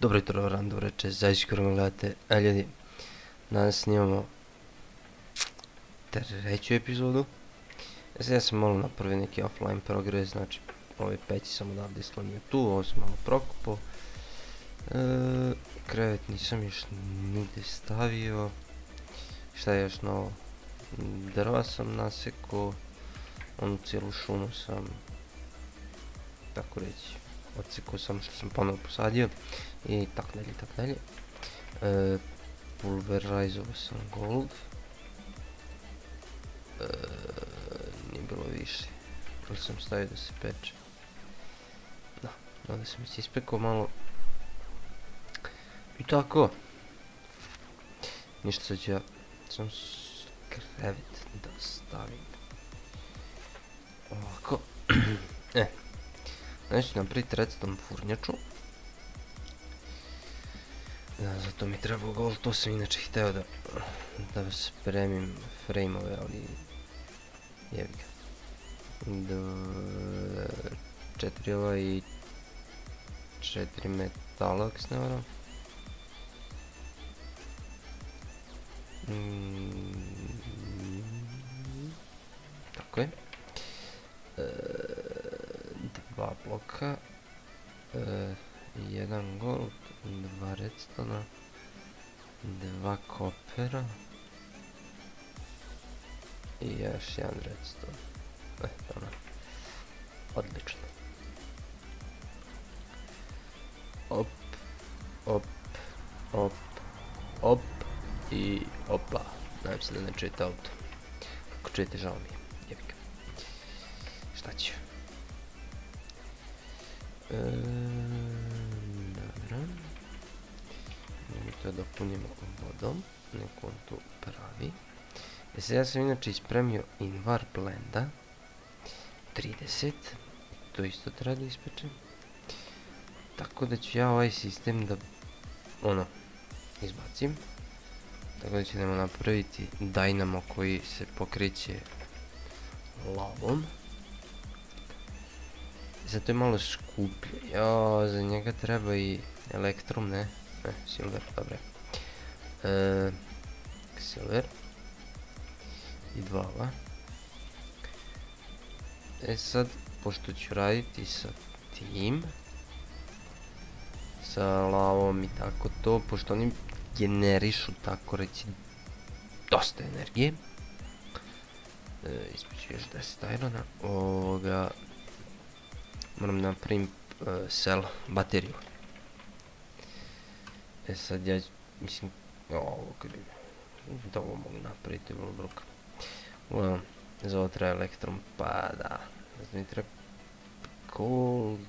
Dobro jutro, ran, dobro večer, zajednički krvom gledate. Ljudi, danas snimamo treću epizodu. Ja sam malo napravio neki offline progres, znači ovaj peć sam odavde slomio tu, ovo sam malo prokupo. Krevet nisam još nigde stavio. Šta je još novo? Drva sam nasekao, onu cijelu šumu sam, tako reći, odsekao sam što sam ponovno posadio i tako dalje. Pulverizovao sam gold. Nije bilo više. Ili sam stavio da se peče. Da, ovdje sam se ispekao malo. I tako. Ništa, sad ću ja sam krevet da stavim. Ovako. Znači ću napraviti redstone furnjaču. Da, zato mi treba gold, to sam inače hteo da spremim frame-ove, ali jebi ga. 4 ova i 4 metala, ako se ne varam. Tako je. 2 bloka. 1 gold, 2 redstona, 2 kopera i još 1 redstone. Dobro. Odlično. Op i opa. Nadam se da ne čujete auto. Ako čujete, žao mi je. Jebika. Šta ću? Dobro. Mi to dopunimo vodom. Neko on to pravi. Ja sam inače ispremio Invar blenda 30. To isto treba da ispečem. Tako da ću ja ovaj sistem da izbacim. Tako da ćemo napraviti dynamo koji se pokreće lavom. Zato je malo skuplje. Jao, za njega treba i elektrum, ne? Silver, dobre. Silver. I 2 ova. Sad, pošto ću raditi sa tim, sa lavom i tako to, pošto oni generišu, tako reći, dosta energije. Ispeću još 10 irona. Moram napravim cell bateriju. Sad ja mislim, da ovo mogu napraviti vrlo bruka. Uglavnom, za ovo treba elektrum, pa da, znači mi treba gold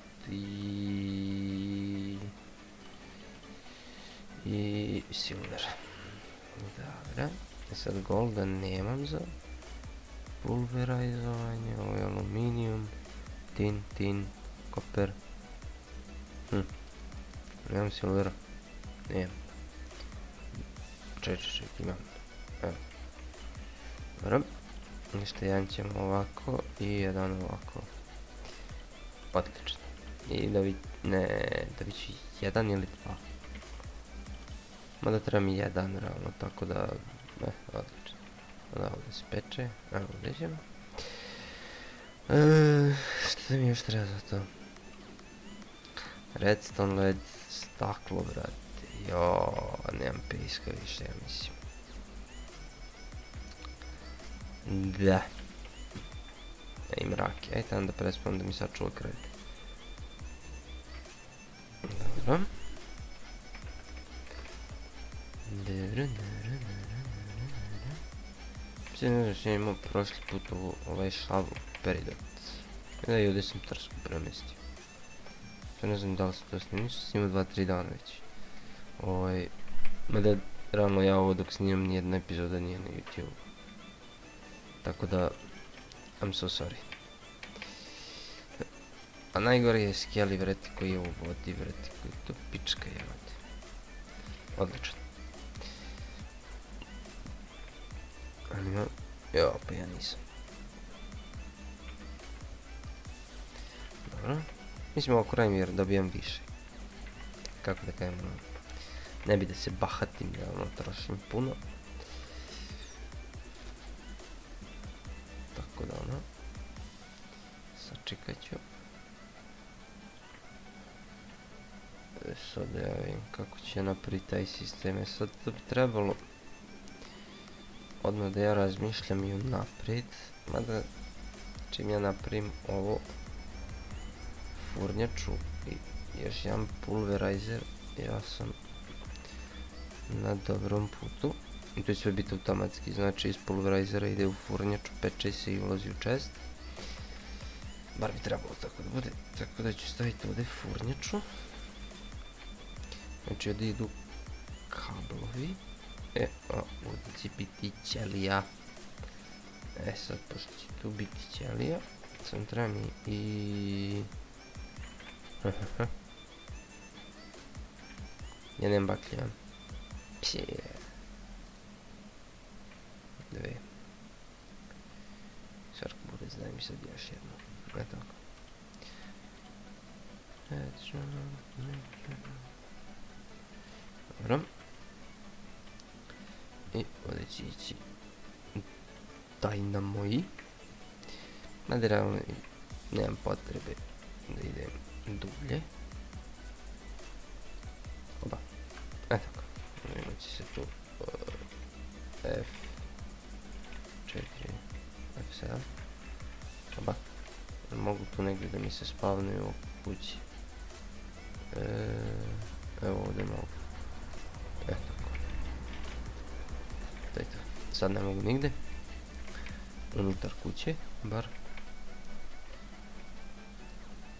i silver. Dobro, sad golda nemam za pulverizovanje, ovo je aluminijum, tin, koper. Nemam silvera, nemam. Ček, imam. Evo. Dobro. Nešto jedan ćemo ovako i jedan ovako. Odlično. I da bit ću 1 ili 2. Mada treba mi 1 realno, tako da, odlično. Da ovdje se peče, evo ovdje ćemo. Što mi još treba za to? Redstone, led, staklo, brate. Joooo, nemam piska više, ja mislim. Da. I mraki, ajde tamo da prespavam da mi sačuva krevet. Dobro. Sve ne znam što imao prošli put ovaj šalu peridot. Da i ovdje sam trsku premestio. Sve ne znam da li se to snimio, nisu snimao 2-3 dana već. Mada realno ja ovo dok snimam nijedna epizoda nije na YouTube. Tako da, I'm so sorry. A najgore je Skelly, vreti, koji je u vodi, vreti, koji je to pička jevate. Odlično. Ali ima, pa ja nisam. Dobro. Mislim, ako radim jer dobijam više. kako da kažem, ne bi da se bahatim, da ono trošim puno. Tako da ono, sačekat ću. Sad ja vidim kako će napraviti taj sistem. Sad to bi trebalo odmah da ja razmišljam i unaprijed, mada čim ja napravim ovo furnjaču i još jedan pulverizer, ja sam na dobrom putu. I to će sve biti automatski, znači iz pulverizera ide u furnjaču, peče se i ulazi u chest. Bar bi trebalo tako da bude, tako da ću staviti ovdje furnjaču. Znači ovdje idu kablovi. Ovdje će biti ćelija. Sad pošto će tu biti ćelija, sam treba mi i... Ja nemam baklje. Dve. Sarko bude, znaj mi sad još jedno. Ne tako. Dobro. I ovdje će ići Dynamo-i. Mada realno nemam potrebe da idem dublje. Oba. Tako. Imat će se tu F4, F7. Oba. Mogu tu negdje da mi se spavnuju u kući. Evo ovdje mogu. Tako. To je to. Sad ne mogu nigde. Unutar kuće, bar.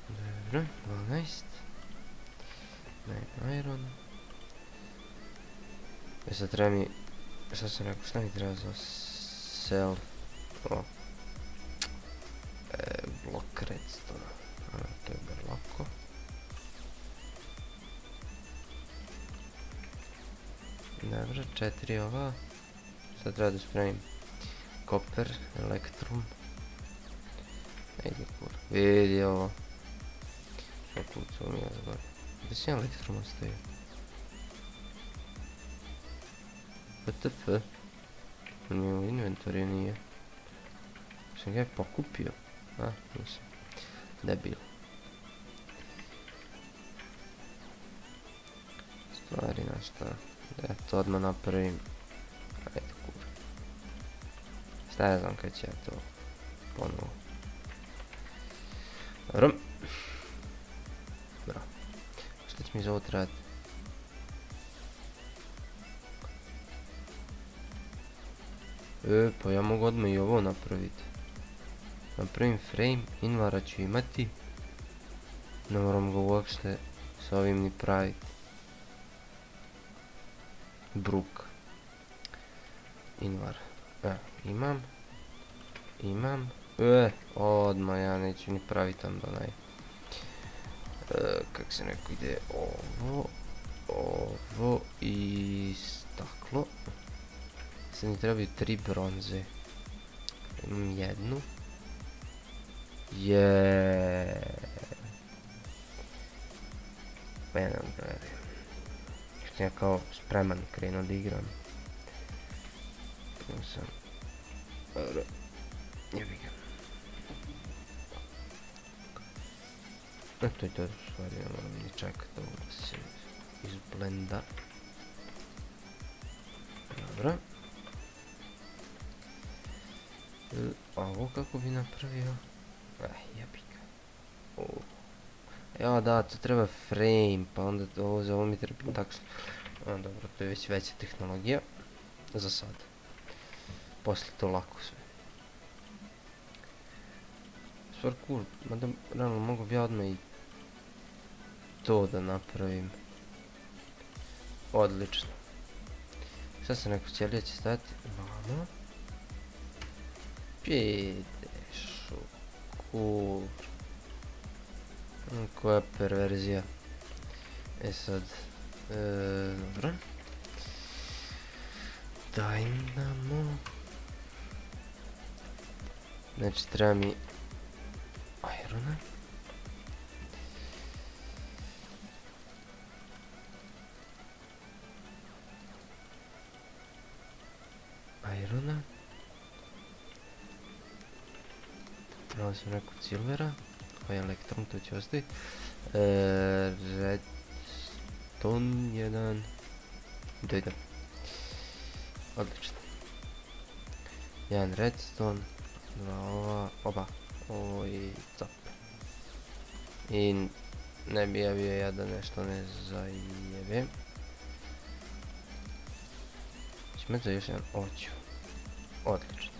Dobro, 12. Ne, iron. Sad treba mi... Šta sam rekao, šta mi treba za self... blok redstone. To je bar lako. Dobro, 4 ova. Sad treba da spremim koper, elektrum. Ejde kur, vidi ovo. Što kucao mi ja zbog. Gdje si ja elektrum ostavio? WTF? Nije u inventoriju, nije. Sam ga je pokupio. Nisam. Debil. Stvari na šta. Da ja to odmah napravim. Ajde kur. Šta ja znam kad će ja to ponovo. Dobro. Bravo. Šta će mi za ovo trebati? Pa ja mogu odmah i ovo napraviti. Napravim frame, invara ću imati. Ne moram ga uopšte s ovim ni praviti. Brook. Invar. Imam. Odmah ja neću ni praviti onda onaj. Kak se neko ide, ovo i staklo. Sad mi trebaju 3 bronze. Imam jednu. Pa jedan brojeri. Što ja kao spreman krenuo da igram. Sam. Dobro. Jebi ga. To je to stvari, ja moram ni čekati ovo da se izblenda. Dobro. A ovo kako bi napravio? Jebi ga. Ja da, to treba frame, pa onda ovo za ovo mi treba tako što... Dobro, to je već veća tehnologija. Za sad. Poslije to lako sve. Stvar cool, mada realno mogu bi ja odmah i to da napravim. Odlično. Šta se neko ćelija će staviti? Vamo. Pideš u kur. Koja perverzija. Sad. Dobro. Dynamo. Znači treba mi irona. irona. Nalazim neku silvera. Ovaj elektron, to će ostaviti. Redstone, jedan. Dojde. Odlično. Jedan redstone. Dva ova, oba. Oj, cap. I ne bi ja bio ja da nešto ne zajebem. Ćemo za još jedan oću. Odlično.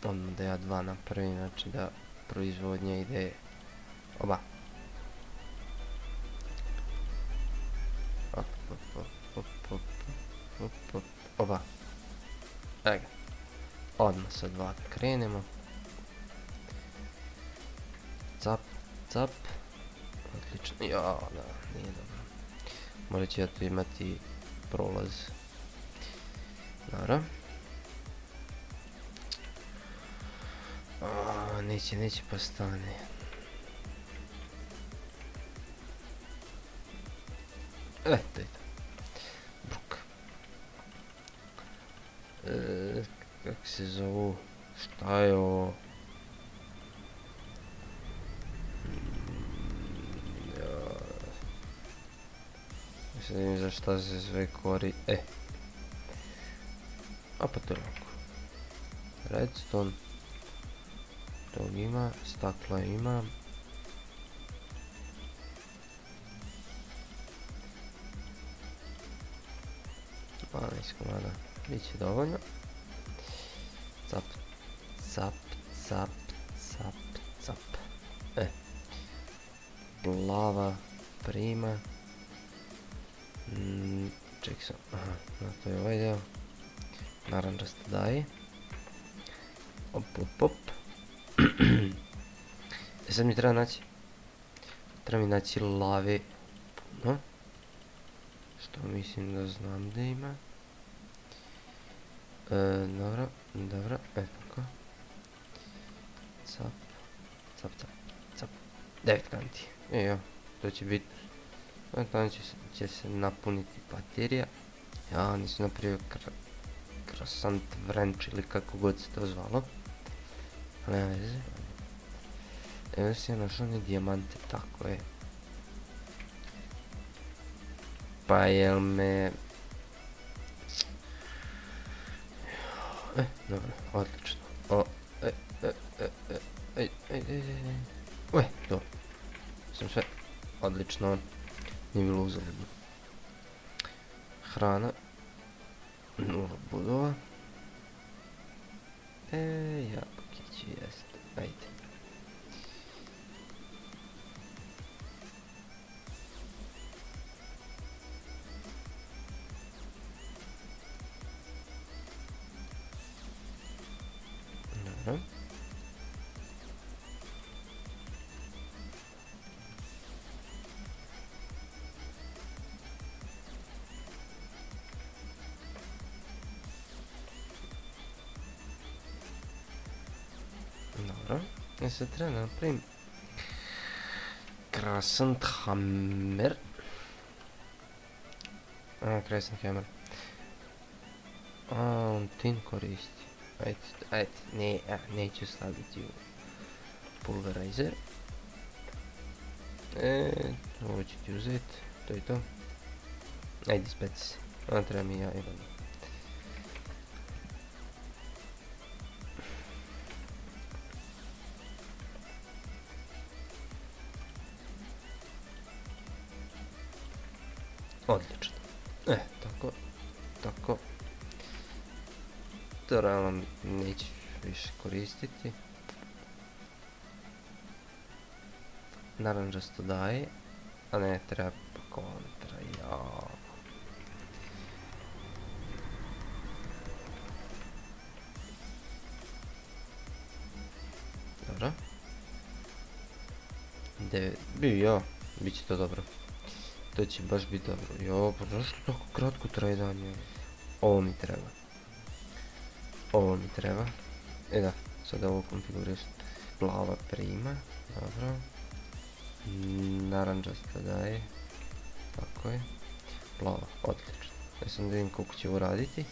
Odmah da ja dva napravim, znači da proizvodnja ide oba. Oba. Evo ga. Odmah sa dva krenemo. Cap, cap. Odlično. Ja, da, nije dobro. Morat ću ja tu imati prolaz. Dobro. Neće pa stane. To je to. Bruk. Kako se zovu? Šta je ovo? Sad vidim za šta se sve kori. A pa to je lako. Redstone. Tog ima, stakla ima. Dvanaest komada, bit će dovoljno. Cap, cap, cap, cap, cap. Plava, prima. Ček sam, aha, no to je ovaj deo. Naranđasta daje. Op, op, op. Sad mi treba naći. Treba mi naći lave puno. Što mislim da znam da ima. Dobro, dobro, tako. Cap, cap, cap, cap. 9 kanti. Jo, to će biti. Tamo će se napuniti baterija. Ja nisam napravio krasant wrench ili kako god se to zvalo. Ne veze. Evo si ja našao one dijamante, tako je. Pa jel me... dobro, odlično. Dobro. Sam sve odlično. Nije bilo uzaludno. Hrana. 0 bodova. Jabukići jest. Ajde. Dobro. Dobro, ja sad treba napravim Crescent Hammer. Crescent Hammer. On tin koristi. Ajde, neću staviti u pulverizer. Ovo ću ti uzeti, to je to. Ajde, speci se, onda treba mi ja jebano. Odlično. Tako. To realno neću više koristiti. Naranđasto daje, a ne treba kontra, jao. Dobro. Bit će to dobro. To će baš biti dobro. Jo, pa zašto tako kratko traje dan je? Ovo mi treba. Da, sad ovo konfiguriš. Plava prima, dobro. Naranđasta daje. Tako je. plava, odlično. Ja sam da vidim koliko će ovo raditi.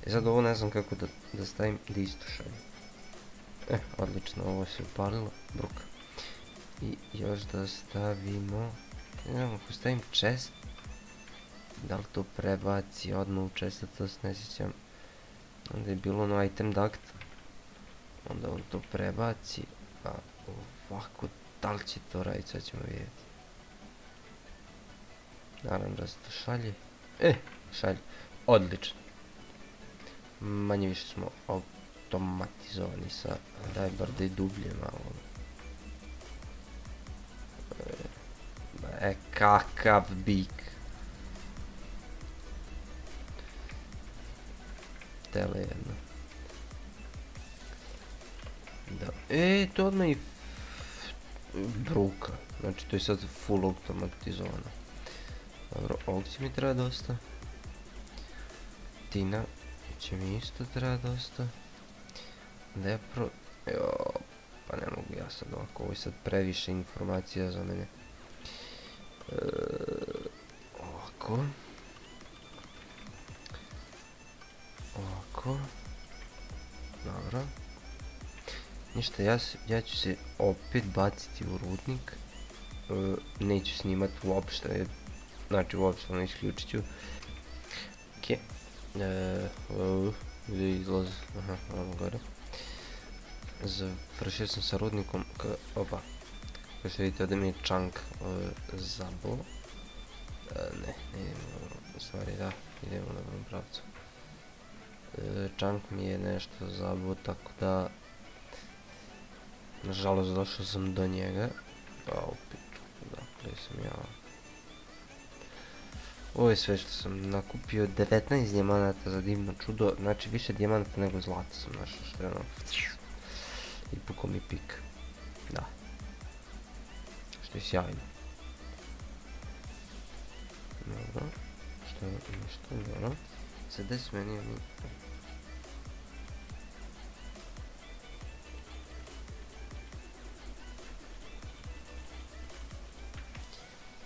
I sad ovo ne znam kako da stavim da isto šalje. Odlično, ovo se upalilo, bruka. I još da stavimo, ne znam, ako stavim chest, da li to prebaci odmah u chest, to se ne sjećam. Onda je bilo ono item duct, onda on to prebaci, a ovako, da li će to raditi, sad ćemo vidjeti. Naravno da se to šalje. Šalje, odlično. Manje više smo automatizovani sa, daj bar da je dublje malo. Kakav bik. Tele jedno. Da. To odmah i bruka. Znači to je sad full automatizovano. Dobro, ovog će mi treba dosta. Tina će mi isto treba dosta. Lepro. Pa ne mogu ja sad ovako, ovo je sad previše informacija za mene. Ovako. Ovako. Dobro. Ništa, ja ću se opet baciti u rudnik. Neću snimat uopšte. Znači uopšte ono isključit ću. Ok. Gdje izlaz? Aha, ovamo gore. Završio sam sa rudnikom. Opa. Kao što vidite ovdje mi je chunk zabolo. Ne idemo u stvari da, idemo na dobrom pravcu. Chunk mi je nešto zabolo, tako da nažalost došao sam do njega. Opet, dakle sam ja. Ovo je sve što sam nakupio, 19 dijamanata za divno čudo, znači više dijamanata nego zlata sam našao, što je ono. I pukao mi pik. Da. Što je sjajno. Dobro. Što je ništa, dobro. Sad da se meni oni...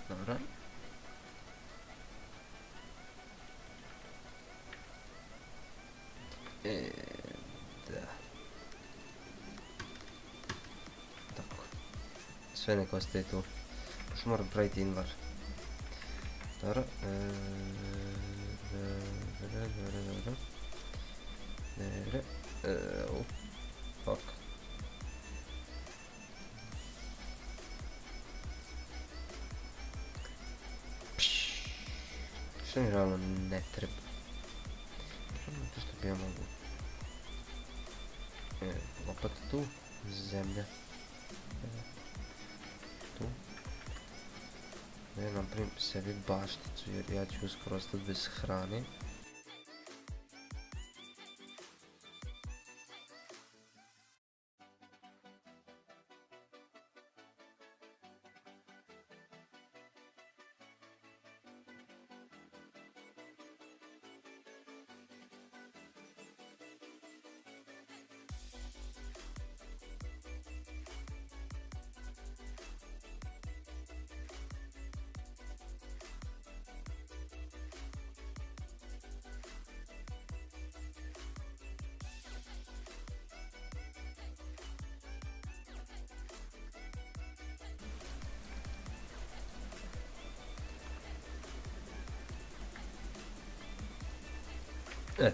Dobro. Da. Tako. Sve nek ostaje tu. Još moram praviti invar. Dobro. Fuck. Što mi realno ne treba. To što bi ja mogu. Lopata tu, zemlja. Tu. Ne napravim sebi bašticu jer ja ću uskoro ostati bez hrane.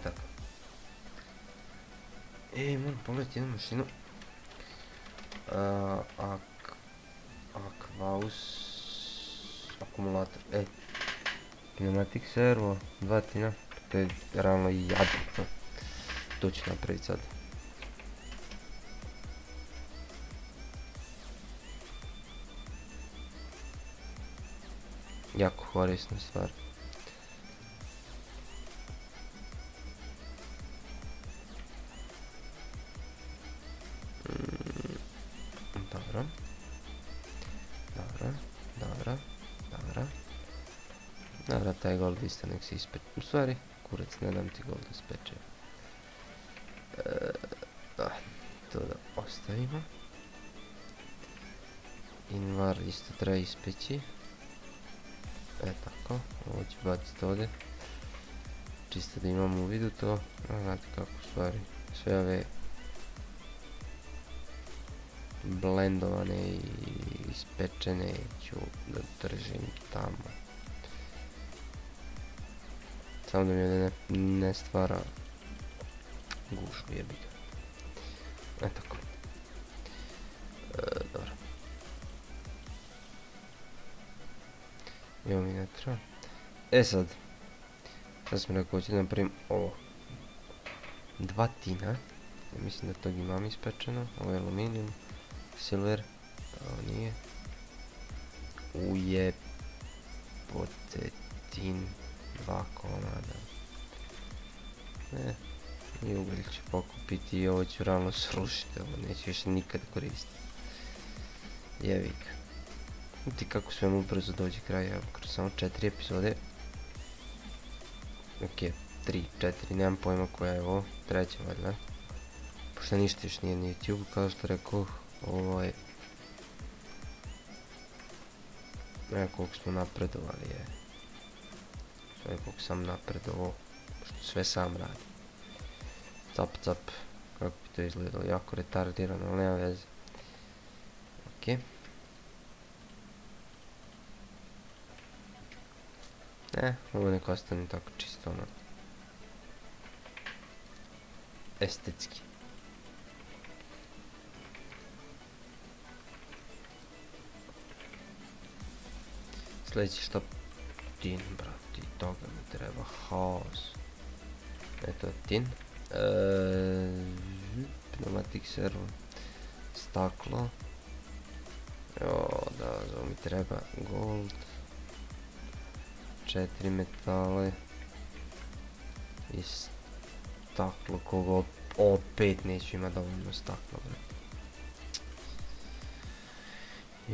Tako. Moram pogledati jednu mašinu. Aquaus akumulator. Pneumatic servo, 2 tina. To je realno i jadno. To ću napraviti sad. Jako korisna stvar. Dobra, taj gold isto nek se ispeče. U stvari, kurac, ne dam ti gold ispeče. To da ostavimo. Invar isto treba ispeći. tako, ovo ću baciti ovdje. Čisto da imam u vidu to. Znate kako stvari, sve ove blendovane i ispečene ću da držim tamo. Samo da mi ovdje ne stvara gužvu, jebi ga. Tako. Dobro. Evo mi ne treba. Sad sam rekao, ću da napravim ovo. 2 tina. Ja mislim da tog imam ispečeno. Ovo je aluminijum. Silver. Ovo nije. Ujebote tin. 2 komada. I ugalj ću pokupiti i ovo ću ravno srušiti. Ovo neću više nikad koristiti. Jevika. Vidite kako svemu brzo dođe kraj. Evo, kroz samo 4 epizode. Ok, 3, 4, nemam pojma koja je ovo, treća valjda. Pošto ništa još nije na YouTube, kao što rekao, ovo je... Evo koliko smo napredovali je. Sve koliko sam napredovao, pošto sve sam radi. Cap, cap, kako bi to izgledalo, jako retardirano, ali nema veze. Ok. Ovo neko ostane tako čisto ono estetski. Sljedeći što tin, brati, toga mi treba haos. Eto tin. Pneumatic servo. Staklo. Jo, da, ovo mi treba gold. 4 metale i staklo, koga opet neću imati dovoljno stakla, bre.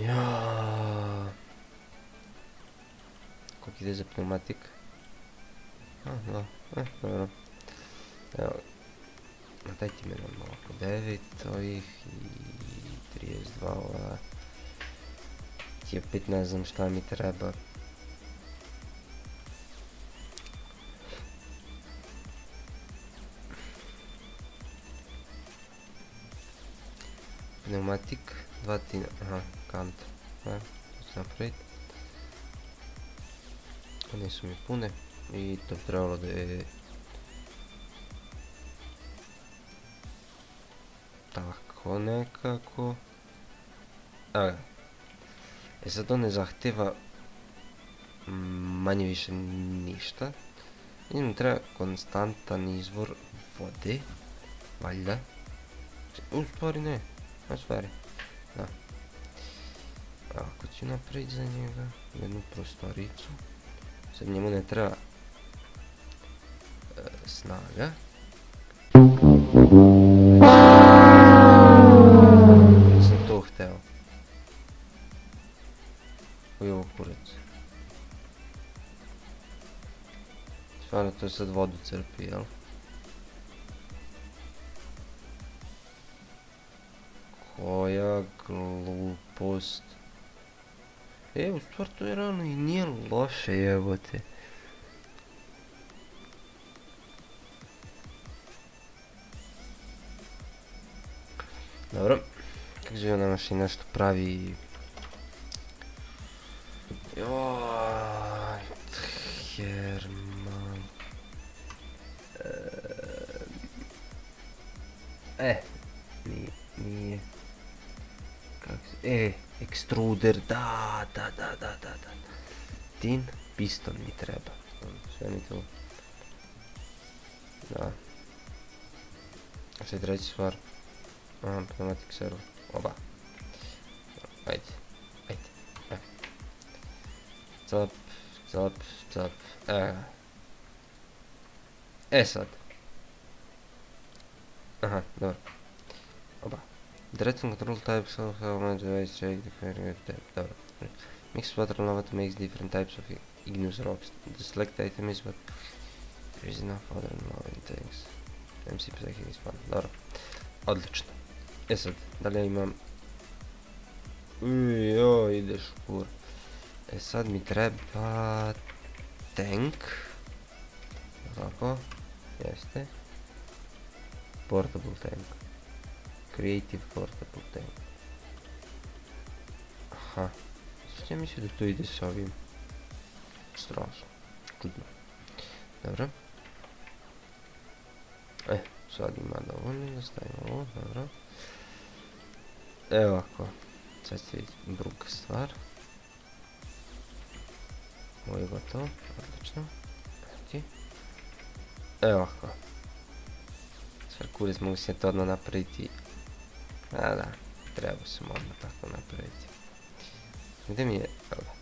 Ja. Koliko ide za pneumatik? Da, dobro. Evo, dajte mi nam ovako 9 ovih i 32 ova. Ti opet ne znam šta mi treba. Pneumatik, 2 tina, aha, kanta, to ću napraviti. One su mi pune i to bi trebalo da je tako nekako. Evo ga. Sad to ne zahtjeva manje više ništa. I nam treba konstantan izvor vode, valjda. U stvari ne. U stvari, da. Ako ću napraviti za njega jednu prostoricu. Sad njemu ne treba snaga. Sam to hteo. Koji je ovo kurac? Stvarno to sad vodu crpi, jel? Koja glupost. U stvari to je rano i nije loše, jebote. Dobro. Kako zove ona mašina što pravi... Joj, Herman. Nije. Kako se... ekstruder, da. Tin, piston mi treba. Sve mi to... Da. A što je treća stvar? Aha, pneumatic servo. Oba. Ajde. Cap. Sad. Aha, dobro. Oba. Direction control types of element device check the dobro. Mixed water lava to make different types of igneous rocks. The select item is what there is enough other lava in tanks. MC Psychic is fun. Dobro. Odlično. Sad, da li ja imam... Joj, ideš kur. Sad mi treba tank. Ovako. Jeste. Portable tank. Creative portable tank. Aha. Što ja mislim da to ide s ovim? Strašno. Čudno. Dobro. Sad ima dovoljno da stavimo ovo. Dobro. Evo ovako. Sad se vidi druga stvar. Ovo je gotovo. Odlično. Evo ovako. Sve kuric mogu se to odmah napraviti. A da, treba se odmah tako napraviti. Gdje mi je? Evo da.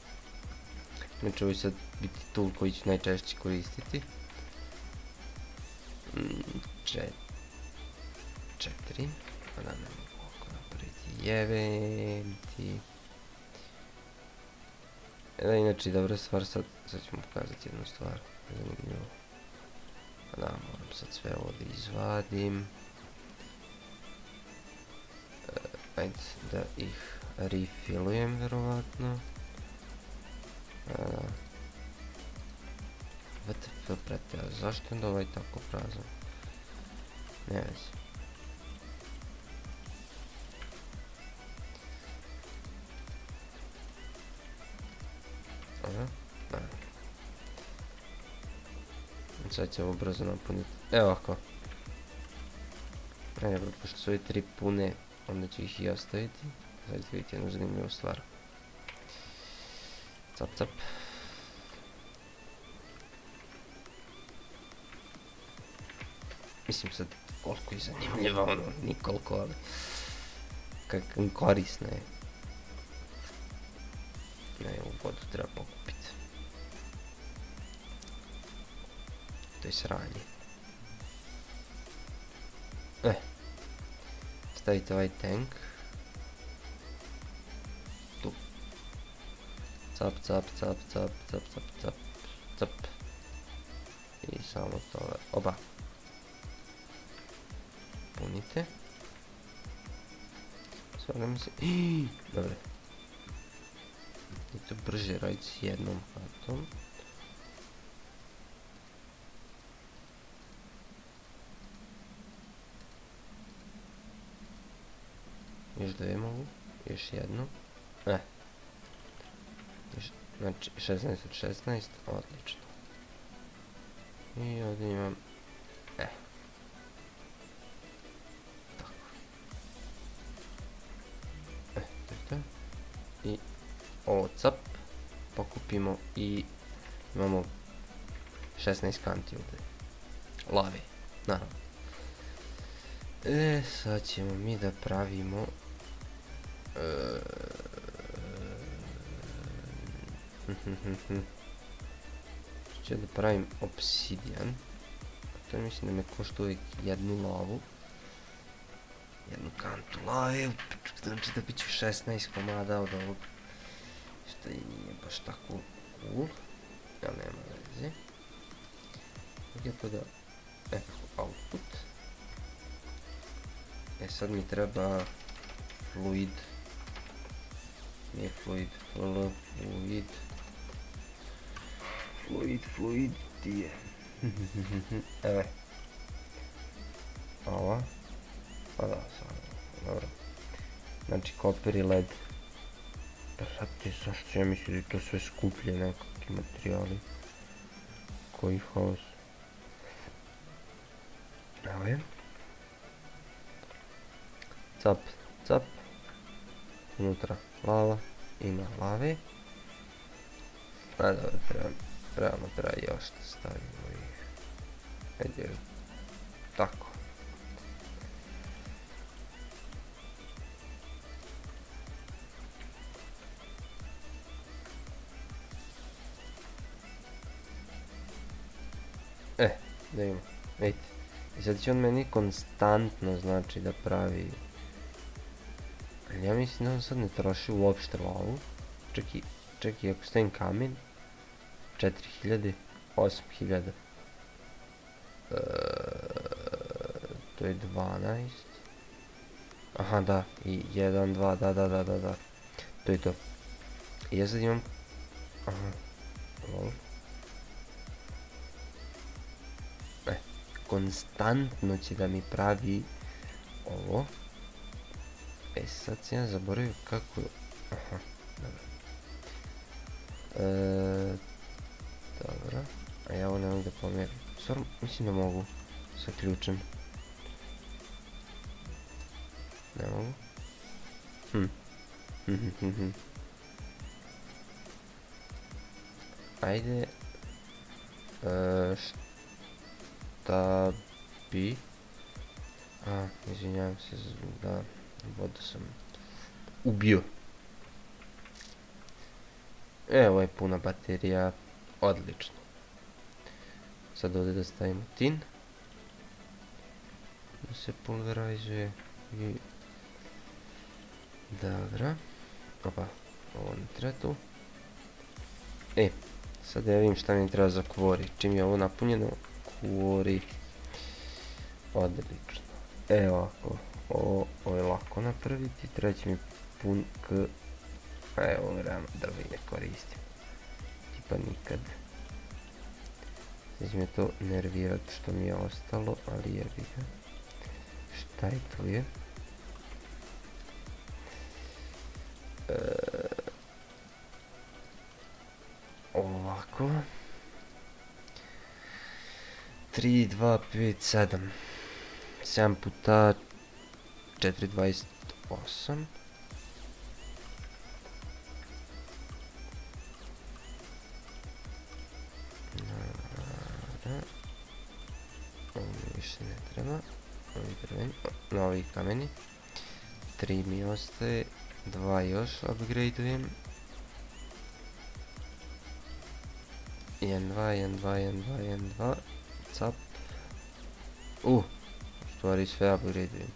Znači ovo će sad biti tool koji ću najčešće koristiti. 4. Pa da ne mogu ovako napraviti. Jevem ti. Da, inače dobra stvar, sad ću mu pokazati jednu stvar. Zanimljivo. Da, moram sad sve ovo da izvadim. Ajde da ih refillujem verovatno. VTF preteo, zašto je onda ovaj tako prazan? Ne vezi. Aha, da. Sad će ovo brzo napuniti. Evo ovako. Dobro, pošto su ovi 3 pune, onda ću ih i ostaviti. Sad ću vidjeti jednu zanimljivu stvar. Cap, cap. Mislim sad koliko je zanimljiva, ono, nikoliko, ali kakam korisno je. Ne, ovu vodu treba pokupiti. To je sranje. Stavite ovaj tank. Tu. Cap, cap, cap, cap, cap, cap, cap, cap. I samo to, oba. Punite. Sada mi se... Dobre. I to brže raditi s jednom kartom. Još dve mogu. Još jednu. Znači 16 od 16. Odlično. I ovdje imam... I ovo cap pokupimo i imamo 16 kanti ovdje lave, naravno. Sad ćemo mi da pravimo ću da pravim obsidian. To mislim da me košta uvijek jednu lavu, jednu kantu lave, znači da bit ću 16 komada od ovog, što i nije baš tako cool, ali nema veze. Gdje to da, output. Sad mi treba fluid, nije fluid, fluid, ti je. Evo je. Ova. Pa da, dobro. Znači copper i led. Sad ti zašto ja mislim da je to sve skuplje nekakvi materijali. Koji haos. Evo je. Cap, cap. Unutra lava. Ima lave. A dobro, treba još da stavimo ih. Ajde. Tako. Da ima, vidite. I sad će on meni konstantno znači da pravi. Ali ja mislim da on sad ne troši uopšte lavu. Čekaj, ako stavim kamen 4000, 8000. To je 12. Aha, da, i 1, 2, da. To je to. I ja sad imam Aha, lol. Konstantno će da mi pravi ovo. Sad sam ja zaboravio kako... Aha, dobro. Dobro. A ja ovo ne mogu da pomjerim. Stvarno, mislim da mogu. Sa ključem. Ne mogu. Ajde. Šta bi... izvinjavam se da vodu sam ubio. Evo je puna baterija. Odlično. Sad ovdje da stavimo tin. Da se pulverizuje i... Dobro. Opa, ovo ne treba tu. Sad ja vidim šta mi treba za kvori. Čim je ovo napunjeno, kvori. Odlično. Evo ovako. Ovo je lako napraviti. Treći mi pun k... Evo, realno drvo i ne koristim. Tipa nikad. Sad će me to nervirat što mi je ostalo, ali jebi ga. Šta je tu je? Ovako. 3, 2, 5, 7. 7 puta 4, 28. Ovo mi više ne treba. Ovi drveni, novi kameni. 3 mi ostaje. 2 još upgradeujem. 1, 2, 1, 2, 1, 2, 1, 2. Cap. U stvari sve upgradeujem.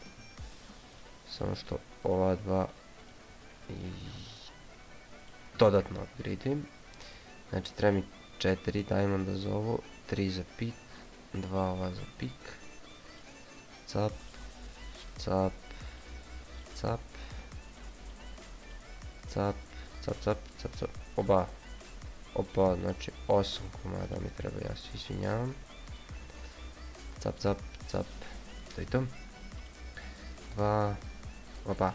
Samo što ova dva dodatno upgradeujem. Znači treba mi 4 diamonda za ovo, 3 za pik, 2 ova za pik. Cap, cap, cap, cap, cap, cap, cap, cap, oba. Opa, znači 8 komada mi treba, ja se izvinjavam. Cap, cap, cap, to je to. 2, opa.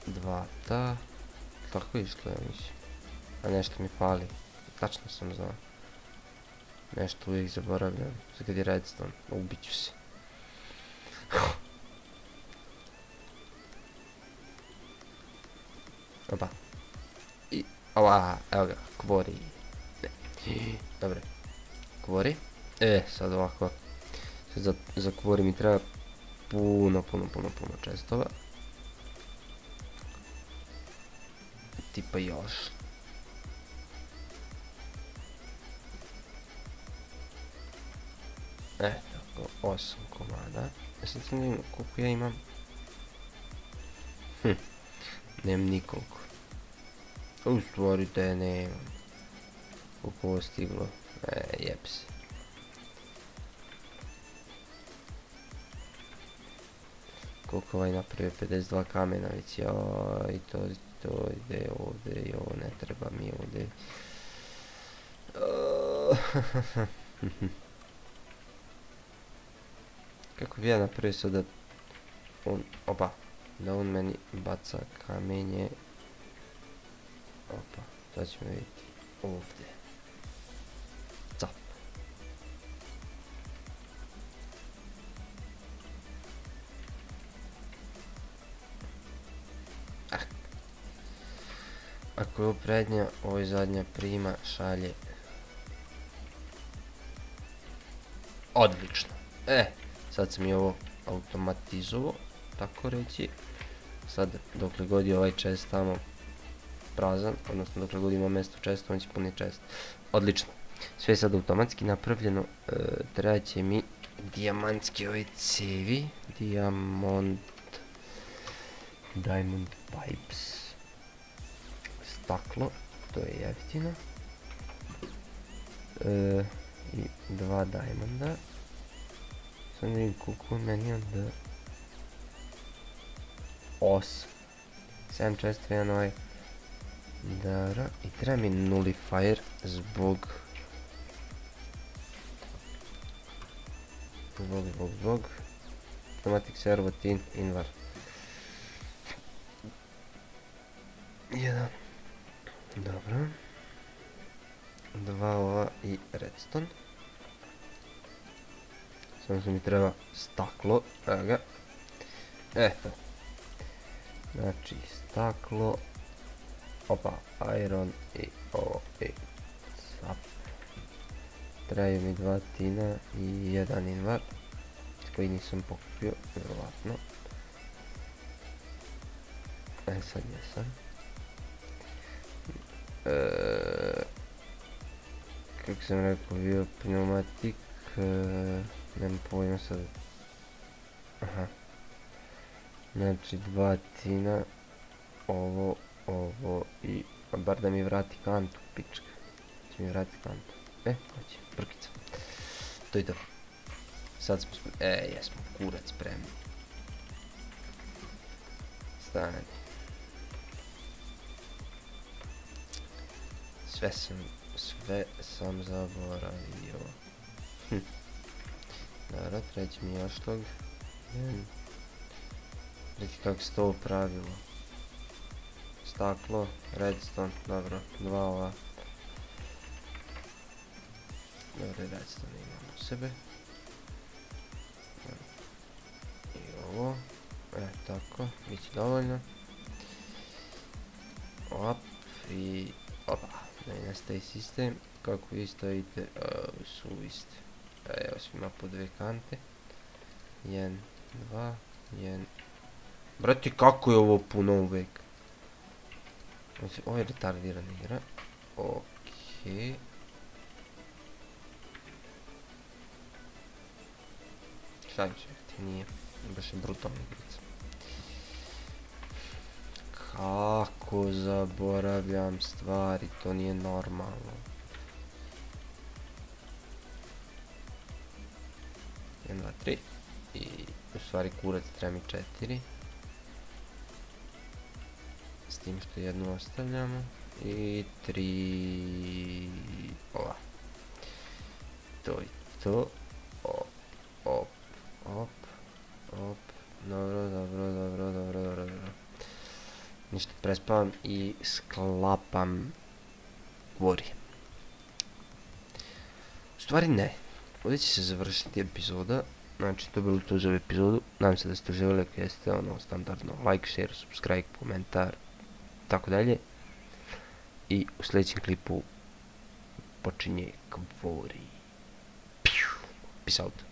Dva ta. Tako je išlo, ja mislim. A nešto mi fali. Tačno sam znao. Nešto uvijek zaboravljam. Sad kad je redstone, ubit ću se. Opa. I, ova, evo ga, kvori. Dobre. Kvori. Sad ovako. Sad za kvori mi treba puno čestova. Tipa još. Tako, 8 komada. Sad sam vidim koliko ja imam. Nemam nikoliko. U stvari te nemam. Koliko ovo stiglo. Jeb se. Koliko ovaj napravio 52 kamena već, joj, to ide ovdje i ovo ne treba mi ovdje. Kako bi ja napravio sad da on, opa, da on meni baca kamenje. Opa, sad ćemo vidjeti ovdje. Cap. Ako je ovo prednja, ovo je zadnja prima, šalje. Odlično. Sad sam i ovo automatizovao, tako reći. Sad, dokle god je ovaj chest tamo prazan, odnosno dokle god ima mjesto chesta, on će puniti chest. Odlično. Sve je sad automatski napravljeno. Treba će mi dijamantski ove cevi. Diamond pipes. Staklo, to je jeftino. I 2 diamonda. Sad ne vidim koliko meni onda 8. 741 ovaj. Dobro, i treba mi nullifier zbog automatic servo tin invar 1. Dobro, 2 ova i redstone. Samo što mi treba staklo, evo ga. Eto, znači staklo, opa, iron i ovo i sap. Trebaju mi 2 tina i 1 invar koji nisam pokupio, vjerovatno. Sad jesam. Kako sam rekao, bio pneumatik, nemam pojma sad. Aha. Znači 2 tina, ovo i bar da mi vrati kantu, pička. Će mi vrati kantu. Hoće, brkica. To je to. Sad smo jesmo, kurac spremni. Stani. Sve sam zaboravio. Dobro, treći mi još tog. Vidite kako se to pravilo. Staklo, redstone, dobro, 2 ova. Dobro, redstone imamo u sebe. I ovo. Tako, bit će dovoljno. Op, i opa, da mi nastaje sistem. Kako vi stojite, su iste. Evo svima po 2 kante. 1, 2, 1. Brati, kako je ovo puno uvek? Znači, ovo je retardirana igra. Okej. Šta mi čekati, nije. Baš je brutalna igrica. Kako zaboravljam stvari, to nije normalno. 1, 2, 3. I u stvari kurac treba mi 4. S tim što jednu ostavljamo. I 3 ova. To je to. Op. Dobro. Ništa, prespavam i sklapam vori. U stvari ne. Ovdje će se završiti epizoda. Znači, to je bilo to za ovu epizodu. Nadam se da ste uživali, ako jeste, standardno like, share, subscribe, komentar, tako dalje. I u sljedećem klipu počinje kvori. Peace out.